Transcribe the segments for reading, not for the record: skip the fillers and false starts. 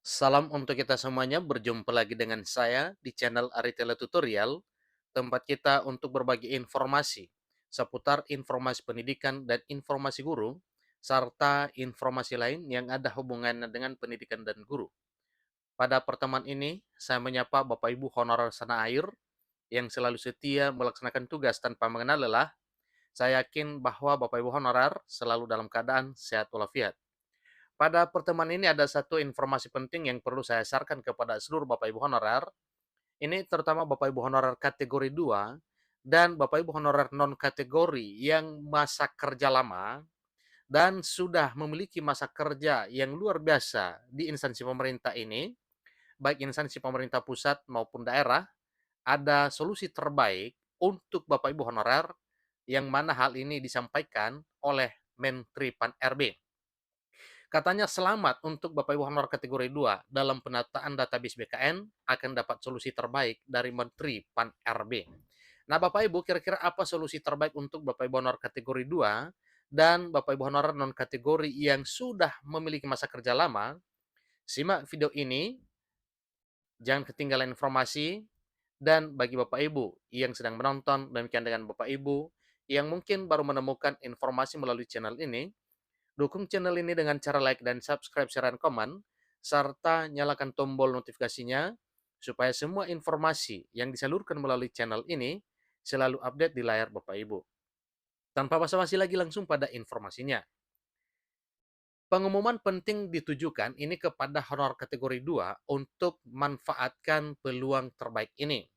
Salam untuk kita semuanya, berjumpa lagi dengan saya di channel Aritele Tutorial, tempat kita untuk berbagi informasi seputar informasi pendidikan dan informasi guru, serta informasi lain yang ada hubungannya dengan pendidikan dan guru. Pada pertemuan ini, saya menyapa Bapak Ibu honorer sana air yang selalu setia melaksanakan tugas tanpa mengenal lelah. Saya yakin bahwa Bapak Ibu honorer selalu dalam keadaan sehat walafiat. Pada pertemuan ini ada satu informasi penting yang perlu saya sarankan kepada seluruh Bapak Ibu honorer. Ini terutama Bapak Ibu honorer kategori 2 dan Bapak Ibu honorer non kategori yang masa kerja lama dan sudah memiliki masa kerja yang luar biasa di instansi pemerintah ini, baik instansi pemerintah pusat maupun daerah, ada solusi terbaik untuk Bapak Ibu honorer yang mana hal ini disampaikan oleh Menteri Pan-RB. Katanya selamat untuk Bapak Ibu honor kategori 2 dalam penataan database BKN akan dapat solusi terbaik dari Menteri Pan-RB. Nah, Bapak Ibu, kira-kira apa solusi terbaik untuk Bapak Ibu honor kategori 2 dan Bapak Ibu honor non kategori yang sudah memiliki masa kerja lama? Simak video ini, jangan ketinggalan informasi, dan bagi Bapak Ibu yang sedang menonton, demikian dengan Bapak Ibu yang mungkin baru menemukan informasi melalui channel ini, dukung channel ini dengan cara like dan subscribe, share, dan komen, serta nyalakan tombol notifikasinya supaya semua informasi yang disalurkan melalui channel ini selalu update di layar Bapak Ibu. Tanpa basa-basi lagi langsung pada informasinya. Pengumuman penting ditujukan ini kepada honor kategori 2 untuk manfaatkan peluang terbaik ini.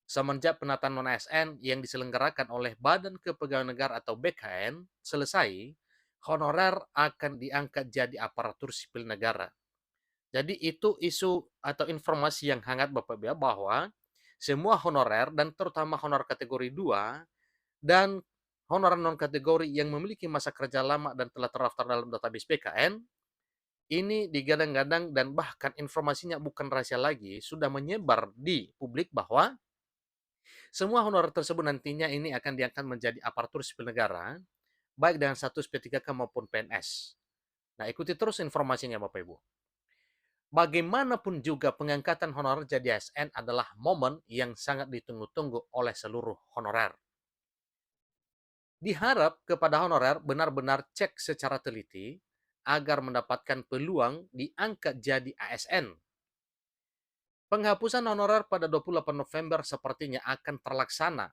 Semenjak penataan non-ASN yang diselenggarakan oleh Badan Kepegawaian Negara atau BKN selesai, honorer akan diangkat jadi aparatur sipil negara. Jadi itu isu atau informasi yang hangat Bapak Ibu bahwa semua honorer dan terutama honor kategori 2 dan honorer non kategori yang memiliki masa kerja lama dan telah terdaftar dalam database BKN ini digadang-gadang dan bahkan informasinya bukan rahasia lagi sudah menyebar di publik bahwa semua honorer tersebut nantinya ini akan diangkat menjadi aparatur sipil negara, baik dengan status P3K maupun PNS. Nah, ikuti terus informasinya Bapak Ibu. Bagaimanapun juga pengangkatan honorer jadi ASN adalah momen yang sangat ditunggu-tunggu oleh seluruh honorer. Diharap kepada honorer benar-benar cek secara teliti agar mendapatkan peluang diangkat jadi ASN. Penghapusan honorer pada 28 November sepertinya akan terlaksana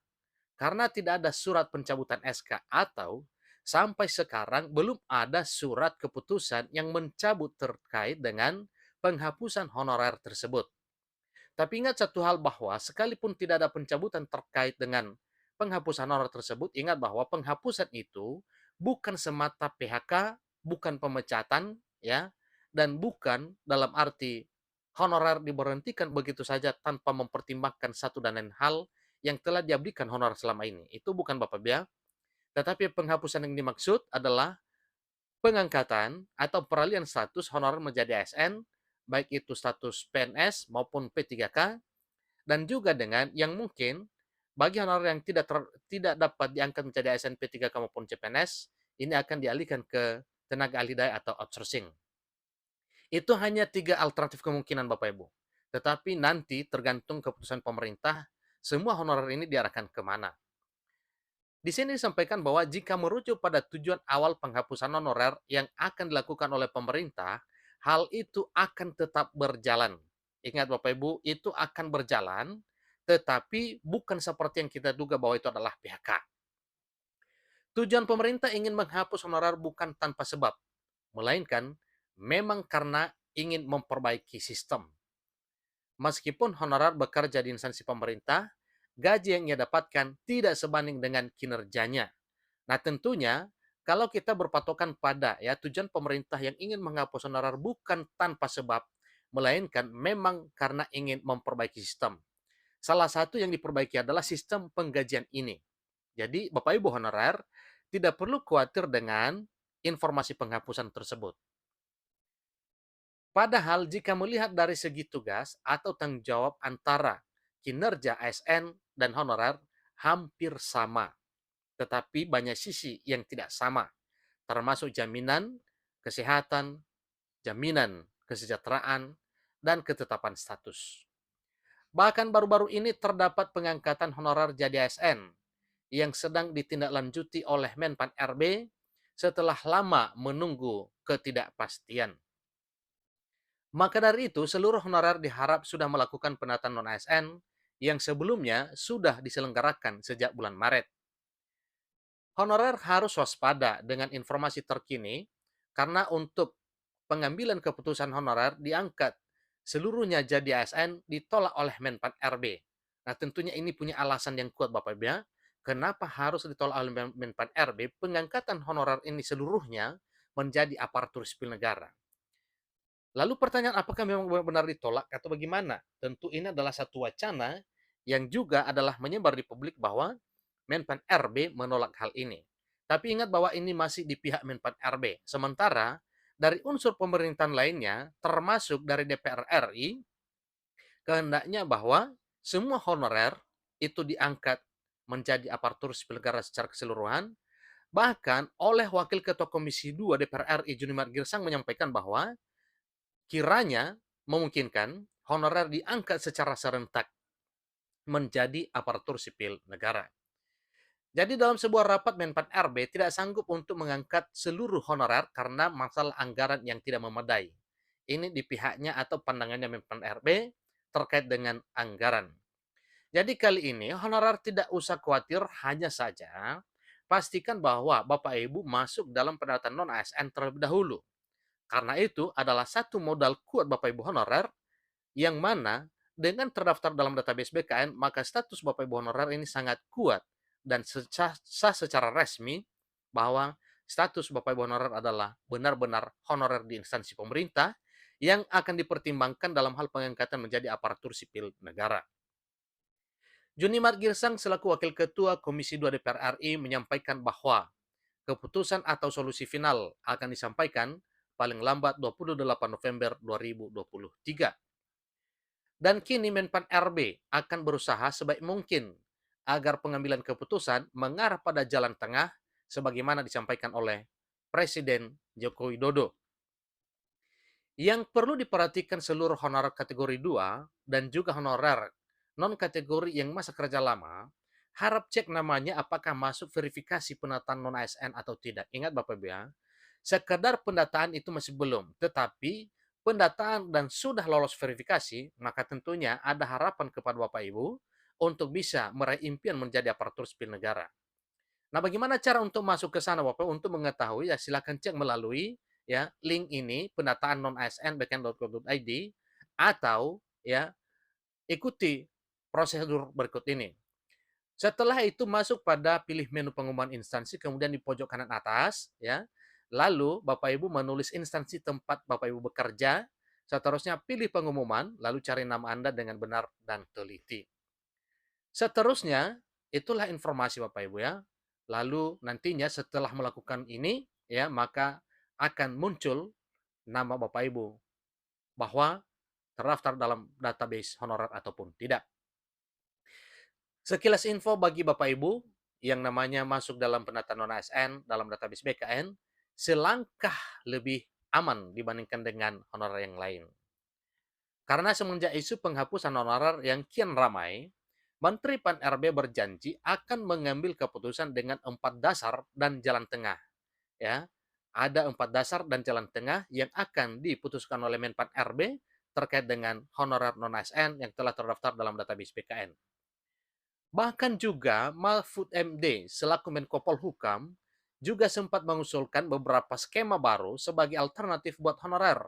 karena tidak ada surat pencabutan SK atau sampai sekarang belum ada surat keputusan yang mencabut terkait dengan penghapusan honorer tersebut. Tapi ingat satu hal bahwa sekalipun tidak ada pencabutan terkait dengan penghapusan honorer tersebut, ingat bahwa penghapusan itu bukan semata PHK, bukan pemecatan, ya, dan bukan dalam arti honorer diberhentikan begitu saja tanpa mempertimbangkan satu dan lain hal yang telah diabdikan honorer selama ini. Itu bukan Bapak Bia, tetapi penghapusan yang dimaksud adalah pengangkatan atau peralihan status honorer menjadi ASN, baik itu status PNS maupun P3K, dan juga dengan yang mungkin bagi honorer yang tidak dapat diangkat menjadi ASN P3K maupun CPNS, ini akan dialihkan ke tenaga ahli daya atau outsourcing. Itu hanya tiga alternatif kemungkinan Bapak Ibu. Tetapi nanti tergantung keputusan pemerintah, semua honorer ini diarahkan kemana. Di sini disampaikan bahwa jika merujuk pada tujuan awal penghapusan honorer yang akan dilakukan oleh pemerintah, hal itu akan tetap berjalan. Ingat Bapak Ibu, itu akan berjalan, tetapi bukan seperti yang kita duga bahwa itu adalah PHK. Tujuan pemerintah ingin menghapus honorer bukan tanpa sebab, melainkan memang karena ingin memperbaiki sistem. Meskipun honorer bekerja di instansi pemerintah, gaji yang ia dapatkan tidak sebanding dengan kinerjanya. Nah, tentunya kalau kita berpatokan pada ya tujuan pemerintah yang ingin menghapus honorer bukan tanpa sebab, melainkan memang karena ingin memperbaiki sistem. Salah satu yang diperbaiki adalah sistem penggajian ini. Jadi, Bapak Ibu honorer tidak perlu khawatir dengan informasi penghapusan tersebut. Padahal jika melihat dari segi tugas atau tanggung jawab antara kinerja ASN dan honorer hampir sama, tetapi banyak sisi yang tidak sama, termasuk jaminan kesehatan, jaminan kesejahteraan, dan ketetapan status. Bahkan baru-baru ini terdapat pengangkatan honorer jadi ASN yang sedang ditindaklanjuti oleh Menpan RB setelah lama menunggu ketidakpastian. Maka dari itu, seluruh honorer diharap sudah melakukan penataan non-ASN yang sebelumnya sudah diselenggarakan sejak bulan Maret. Honorer harus waspada dengan informasi terkini karena untuk pengambilan keputusan honorer diangkat seluruhnya jadi ASN ditolak oleh Menpan RB. Nah, tentunya ini punya alasan yang kuat Bapak Ibu ya. Kenapa harus ditolak oleh Menpan RB pengangkatan honorer ini seluruhnya menjadi aparatur sipil negara? Lalu pertanyaan apakah memang benar-benar ditolak atau bagaimana? Tentu ini adalah satu wacana yang juga adalah menyebar di publik bahwa Menpan RB menolak hal ini. Tapi ingat bahwa ini masih di pihak Menpan RB. Sementara dari unsur pemerintahan lainnya, termasuk dari DPR RI, kehendaknya bahwa semua honorer itu diangkat menjadi aparatur sipil negara secara keseluruhan. Bahkan oleh Wakil Ketua Komisi 2 DPR RI Junimar Girsang menyampaikan bahwa kiranya memungkinkan honorer diangkat secara serentak menjadi aparatur sipil negara. Jadi dalam sebuah rapat Menpan RB tidak sanggup untuk mengangkat seluruh honorer karena masalah anggaran yang tidak memadai. Ini di pihaknya atau pandangannya Menpan RB terkait dengan anggaran. Jadi kali ini honorer tidak usah khawatir, hanya saja pastikan bahwa Bapak Ibu masuk dalam pendataan non-ASN terlebih dahulu. Karena itu adalah satu modal kuat Bapak Ibu honorer yang mana dengan terdaftar dalam database BKN, maka status Bapak Ibu honorer ini sangat kuat dan sah secara resmi bahwa status Bapak Ibu honorer adalah benar-benar honorer di instansi pemerintah yang akan dipertimbangkan dalam hal pengangkatan menjadi aparatur sipil negara. Junimar Girsang selaku Wakil Ketua Komisi 2 DPR RI menyampaikan bahwa keputusan atau solusi final akan disampaikan paling lambat 28 November 2023. Dan kini Menpan RB akan berusaha sebaik mungkin agar pengambilan keputusan mengarah pada jalan tengah sebagaimana disampaikan oleh Presiden Joko Widodo. Yang perlu diperhatikan seluruh honorer kategori 2 dan juga honorer non-kategori yang masa kerja lama, harap cek namanya apakah masuk verifikasi penataan non-ASN atau tidak. Ingat Bapak Ibu ya, sekedar pendataan itu masih belum, tetapi pendataan dan sudah lolos verifikasi, maka tentunya ada harapan kepada Bapak Ibu untuk bisa meraih impian menjadi aparatur sipil negara. Nah, bagaimana cara untuk masuk ke sana Bapak? Untuk mengetahui ya silakan cek melalui ya link ini pendataan non ASN bkn.go.id atau ya ikuti prosedur berikut ini. Setelah itu masuk pada pilih menu pengumuman instansi, kemudian di pojok kanan atas ya. Lalu Bapak Ibu menulis instansi tempat Bapak Ibu bekerja, seterusnya pilih pengumuman, lalu cari nama Anda dengan benar dan teliti. Seterusnya, itulah informasi Bapak Ibu ya. Lalu nantinya setelah melakukan ini ya, maka akan muncul nama Bapak Ibu bahwa terdaftar dalam database honorer ataupun tidak. Sekilas info bagi Bapak Ibu yang namanya masuk dalam penataan non-ASN dalam database BKN, selangkah lebih aman dibandingkan dengan honorer yang lain. Karena semenjak isu penghapusan honorer yang kian ramai, Menteri Pan RB berjanji akan mengambil keputusan dengan 4 dasar dan jalan tengah. Ya, ada 4 dasar dan jalan tengah yang akan diputuskan oleh Menpan RB terkait dengan honorer non-ASN yang telah terdaftar dalam database BKN. Bahkan juga Mahfud MD selaku Menko Polhukam juga sempat mengusulkan beberapa skema baru sebagai alternatif buat honorer.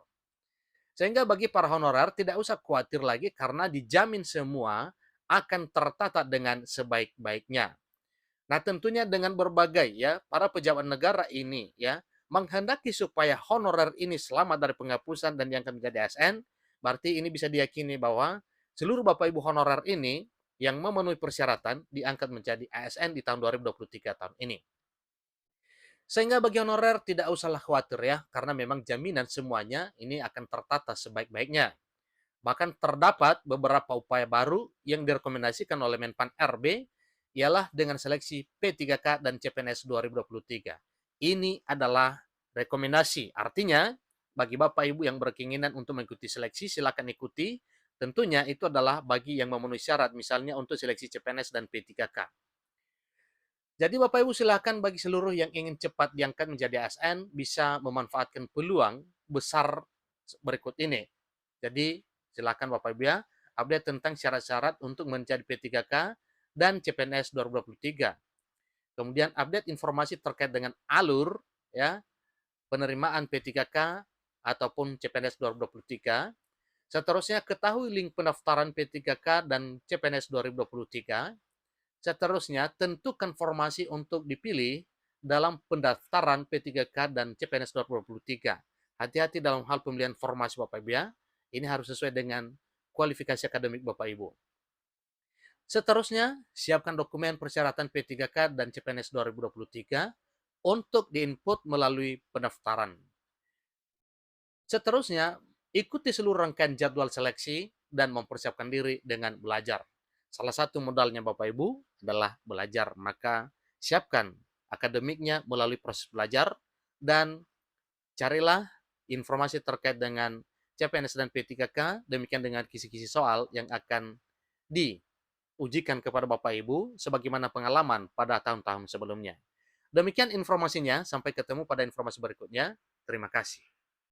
Sehingga bagi para honorer tidak usah khawatir lagi karena dijamin semua akan tertata dengan sebaik-baiknya. Nah, tentunya dengan berbagai ya para pejabat negara ini ya menghendaki supaya honorer ini selamat dari penghapusan dan yang akan menjadi ASN, berarti ini bisa diyakini bahwa seluruh Bapak Ibu honorer ini yang memenuhi persyaratan diangkat menjadi ASN di tahun 2023 tahun ini. Sehingga bagi honorer tidak usahlah khawatir ya, karena memang jaminan semuanya ini akan tertata sebaik-baiknya. Bahkan terdapat beberapa upaya baru yang direkomendasikan oleh Menpan RB ialah dengan seleksi P3K dan CPNS 2023. Ini adalah rekomendasi, artinya bagi Bapak Ibu yang berkeinginan untuk mengikuti seleksi, silakan ikuti. Tentunya itu adalah bagi yang memenuhi syarat, misalnya untuk seleksi CPNS dan P3K. Jadi Bapak Ibu silakan bagi seluruh yang ingin cepat diangkat menjadi ASN bisa memanfaatkan peluang besar berikut ini. Jadi silakan Bapak Ibu ya, update tentang syarat-syarat untuk menjadi P3K dan CPNS 2023. Kemudian update informasi terkait dengan alur ya, penerimaan P3K ataupun CPNS 2023. Seterusnya ketahui link pendaftaran P3K dan CPNS 2023. Seterusnya, tentukan formasi untuk dipilih dalam pendaftaran P3K dan CPNS 2023. Hati-hati dalam hal pemilihan formasi Bapak Ibu ya. Ini harus sesuai dengan kualifikasi akademik Bapak Ibu. Seterusnya, siapkan dokumen persyaratan P3K dan CPNS 2023 untuk diinput melalui pendaftaran. Seterusnya, ikuti seluruh rangkaian jadwal seleksi dan mempersiapkan diri dengan belajar. Salah satu modalnya Bapak Ibu adalah belajar, maka siapkan akademiknya melalui proses belajar dan carilah informasi terkait dengan CPNS dan P3K, demikian dengan kisi-kisi soal yang akan diujikan kepada Bapak Ibu sebagaimana pengalaman pada tahun-tahun sebelumnya. Demikian informasinya, sampai ketemu pada informasi berikutnya. Terima kasih.